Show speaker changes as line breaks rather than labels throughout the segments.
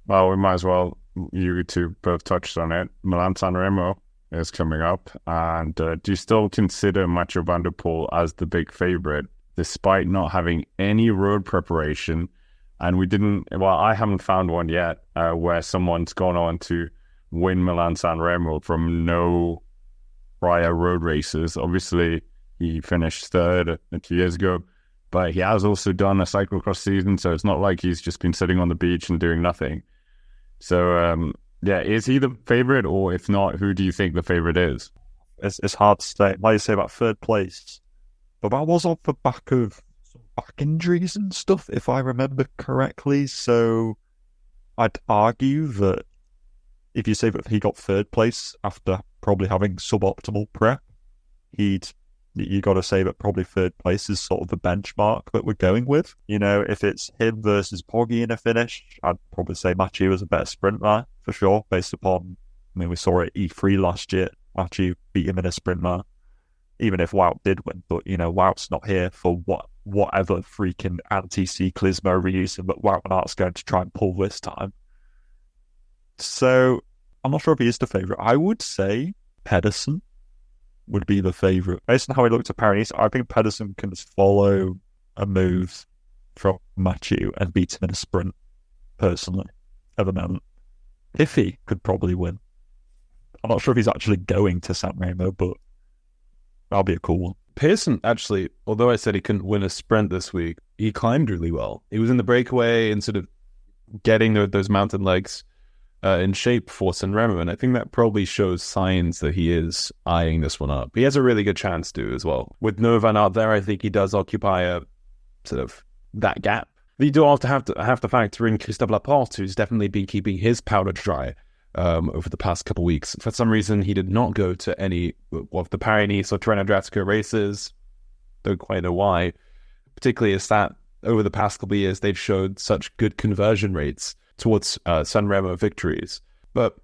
Well, we might as well. You two both touched on it. Milan-San Remo is coming up, and do you still consider Mathieu van der Poel as the big favorite, despite not having any road preparation? And we didn't. Well, I haven't found one yet where someone's gone on to win Milan-San Remo from no prior road races. Obviously, he finished third 2 years ago, but he has also done a cyclocross season, so it's not like he's just been sitting on the beach and doing nothing. So, yeah, is he the favorite, or if not, who do you think the favorite is?
It's hard to say. Like you say about third place, but that was off the back of some back injuries and stuff, if I remember correctly. So I'd argue that if you say that he got third place after probably having suboptimal prep, you got to say that probably third place is sort of the benchmark that we're going with. You know, if it's him versus Poggy in a finish, I'd probably say Mathieu was a better sprinter for sure, based upon, I mean, we saw it E3 last year. Mathieu beat him in a sprinter, even if Wout did win. But, you know, Wout's not here for whatever freaking anti-cyclismo reason that Wout and Art's going to try and pull this time. So I'm not sure if he is the favourite. I would say Pedersen would be the favourite. Based on how he looked at Paris, I think Pedersen can just follow a move from Mathieu and beat him in a sprint, personally, at the moment. Piffy could probably win. I'm not sure if he's actually going to San Remo, but that'll be a cool one.
Pearson, actually, although I said he couldn't win a sprint this week, he climbed really well. He was in the breakaway and sort of getting those mountain legs in shape for San Remo, and I think that probably shows signs that he is eyeing this one up. He has a really good chance to as well. With Noah Van Aert there, I think he does occupy a sort of that gap. But you do have to factor in Christophe Laporte, who's definitely been keeping his powder dry over the past couple of weeks. For some reason, he did not go to any of the Paris-Nice or Tirreno Adriatico races. Don't quite know why. Particularly as that over the past couple of years, they've showed such good conversion rates towards San Remo victories. But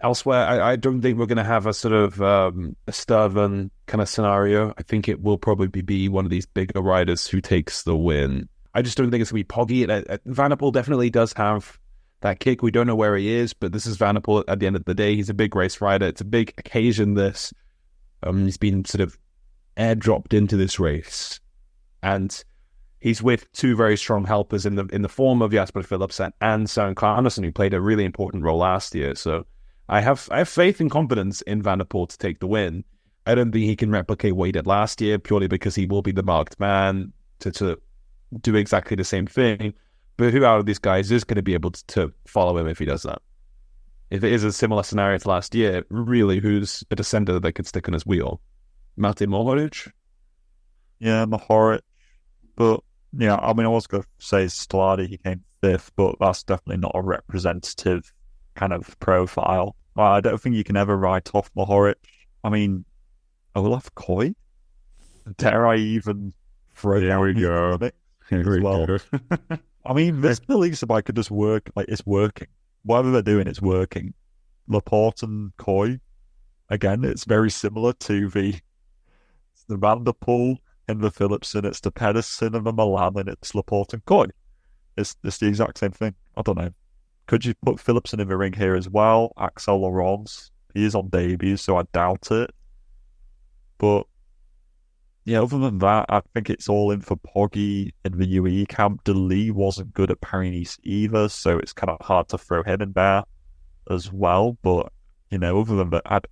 elsewhere, I don't think we're going to have a sort of a Sturven kind of scenario. I think it will probably be one of these bigger riders who takes the win. I just don't think it's going to be Poggy. Van der Poel definitely does have that kick. We don't know where he is, but this is Van der Poel at the end of the day. He's a big race rider. It's a big occasion, this. He's been sort of airdropped into this race. And he's with two very strong helpers in the form of Jasper Philipsen and Søren Andersen, who played a really important role last year. So I have faith and confidence in Van der Poel to take the win. I don't think he can replicate what he did last year, purely because he will be the marked man to do exactly the same thing. But who out of these guys is going to be able to follow him if he does that? If it is a similar scenario to last year, really, who's a descender that could stick on his wheel? Matej Mohoric?
Yeah, Mohoric. But, yeah, I mean, I was going to say Stoladi, he came fifth, but that's definitely not a representative kind of profile. I don't think you can ever write off Mohoric. I mean, Olaf Koy? Dare I even throw
There we go. Here we
well.
go.
I mean, this beliefs if I could just work, like, it's working. Whatever they're doing, it's working. Laporte and Koy, again, it's very similar to the Van der Poel and the Philipsen. It's the Pedersen and the Milan, and it's Laporte and Koy. It's the exact same thing. I don't know. Could you put Philipsen in the ring here as well? Axel Laurence, he is on debut, so I doubt it. But yeah, other than that, I think it's all in for Poggy in the UAE camp. De Lee wasn't good at Paris either, so it's kind of hard to throw him in there as well. But, you know, other than that,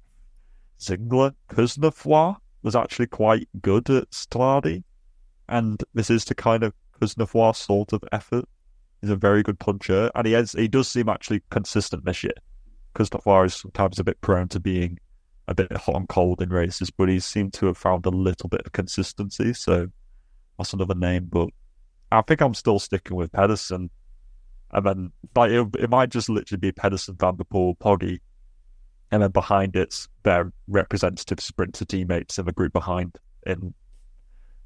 Zingler, Kuznefroy was actually quite good at Stoladi. And this is the kind of Kuznefroy sort of effort. He's a very good puncher, and he does seem actually consistent this year. Kuznefroy is sometimes a bit prone to being a bit hot and cold in races, but he seemed to have found a little bit of consistency, so that's another name. But I think I'm still sticking with Pedersen, and then like it might just literally be Pedersen, Van der Poel, Poggy, and then behind it's their representative sprinter teammates in the group behind in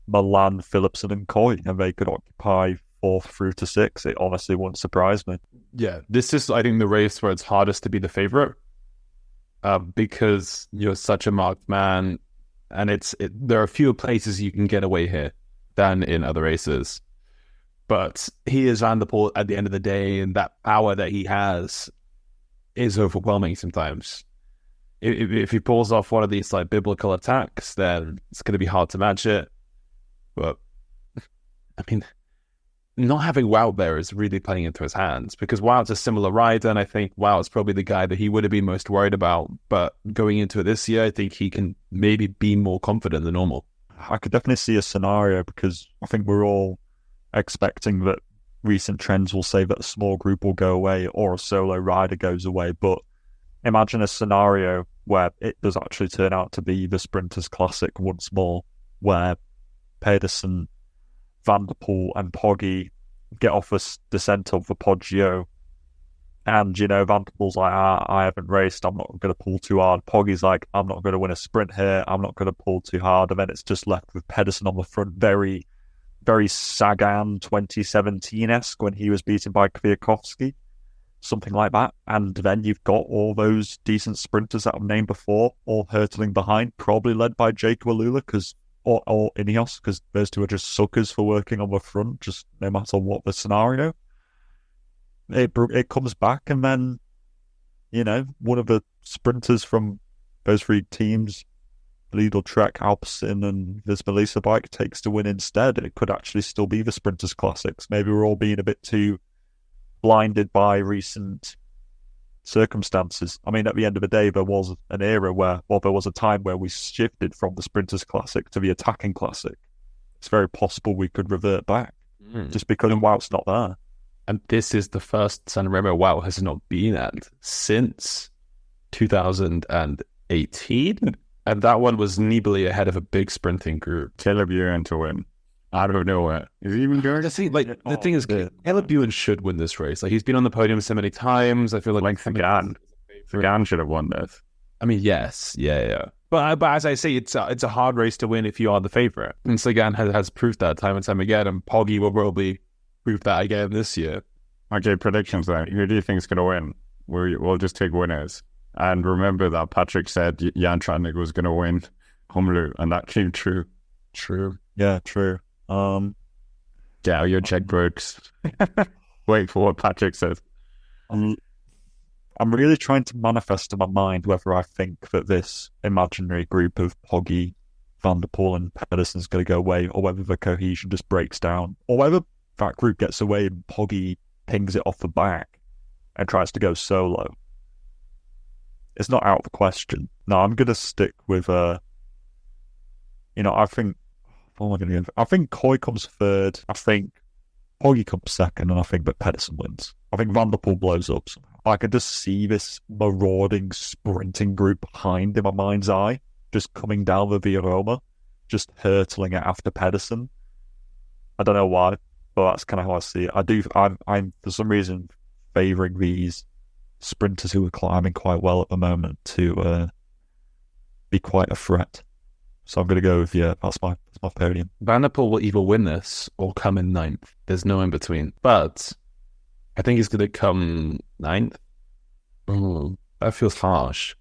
Milan, Philipsen, and Koy, and they could occupy 4th through to 6th. It honestly wouldn't surprise me.
Yeah, this is, I think, the race where it's hardest to be the favourite. Because you're such a marked man, and there are fewer places you can get away here than in other races. But he is Van der Poel at the end of the day, and that power that he has is overwhelming sometimes. If he pulls off one of these like biblical attacks, then it's going to be hard to match it. But I mean, not having Wout there is really playing into his hands, because Wout's a similar rider, and I think Wout's probably the guy that he would have been most worried about. But going into it this year, I think he can maybe be more confident than normal.
I could definitely see a scenario, because I think we're all expecting that recent trends will say that a small group will go away or a solo rider goes away. But imagine a scenario where it does actually turn out to be the Sprinters Classic once more, where Pedersen, Van der Poel and Poggi get off a descent of the Poggio, and Van der Poel's like, I haven't raced, I'm not going to pull too hard. Poggi's like, I'm not going to win a sprint here, I'm not going to pull too hard. And then it's just left with Pedersen on the front, very, very Sagan 2017-esque when he was beaten by Kwiatkowski, something like that. And then you've got all those decent sprinters that I've named before, all hurtling behind, probably led by Jacob Alula, or Ineos, because those two are just suckers for working on the front, just no matter what the scenario. It comes back, and then, one of the sprinters from those three teams, Lidl, Trek, Alpecin, and Visma Bike, takes the win instead. It could actually still be the Sprinters Classics. Maybe we're all being a bit too blinded by recent circumstances. I mean, at the end of the day, there was an era there was a time where we shifted from the Sprinters Classic to the Attacking Classic. It's very possible we could revert back, just because Wout's not there.
And this is the first San Remo Wout has not been at since 2018. And that one was Nibali ahead of a big sprinting group.
Caleb Ewan to win. I don't know it. Is he even going?
The thing is, Caleb Ewan should win this race. Like, he's been on the podium so many times. I feel like
Sagan should have won this.
I mean, yes, yeah. But as I say, it's a hard race to win if you are the favorite. And Sagan has proved that time and time again. And Poggi will probably prove that again this year.
Okay, predictions then. Who do you think is going to win? We'll just take winners. And remember that Patrick said Jan Tratnik was going to win Humlu, and that came true.
True.
Yeah, true.
Get out your checkbooks. Wait for what Patrick says.
I'm really trying to manifest in my mind whether I think that this imaginary group of Poggi, Van der Poel and Pedersen is going to go away, or whether the cohesion just breaks down, or whether that group gets away and Poggi pings it off the back and tries to go solo. It's not out of the question. No, I'm going to stick with, I think, what am I going to go? I think Coy comes third. I think Poggi comes second, and I think that Pedersen wins. I think Van der Poel blows up somehow. I can just see this marauding, sprinting group behind in my mind's eye, just coming down the Via Roma, just hurtling it after Pedersen. I don't know why, but that's kind of how I see it. I'm for some reason favouring these sprinters who are climbing quite well at the moment to be quite a threat. So I'm going to go with, that's my podium.
Van der Poel will either win this or come in 9th. There's no in between. But I think he's going to come 9th. Oh, that feels harsh.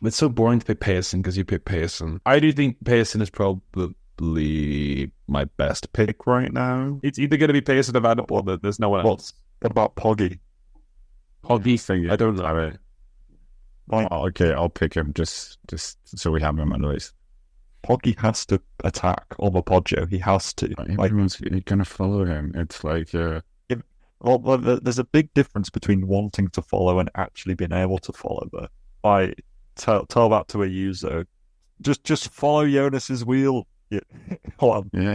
It's so boring to pick Pedersen because you pick Pedersen. I do think Pedersen is probably my best pick right now. It's either going to be Pedersen or Van der Poel, but there's no one else.
What about Poggi?
Poggi thing,
I don't know.
Okay, I'll pick him just so we have him on the list.
Poggi has to attack on the Poggio. He has to.
Everyone's going to follow him. It's like,
well, there's a big difference between wanting to follow and actually being able to follow. But I tell that to a user. Just follow Jonas's wheel.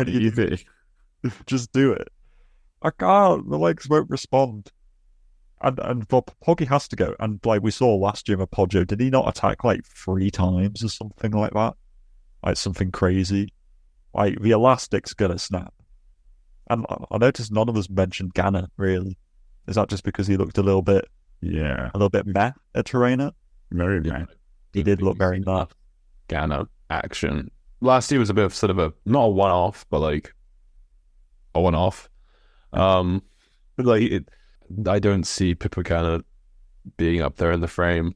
easy.
Just do it. I can't. The legs won't respond. And Poggi has to go. And like we saw last year with Poggio, did he not attack like 3 times or something like that? Like something crazy. Like the elastic's gonna snap. And I noticed none of us mentioned Ganna, really. Is that just because he looked a little bit meh at Tirreno?
Very meh.
He did look very meh.
Ganna action. Last year was a bit of sort of not a one-off, but like a one-off. But like I don't see Pippo Ganna being up there in the frame.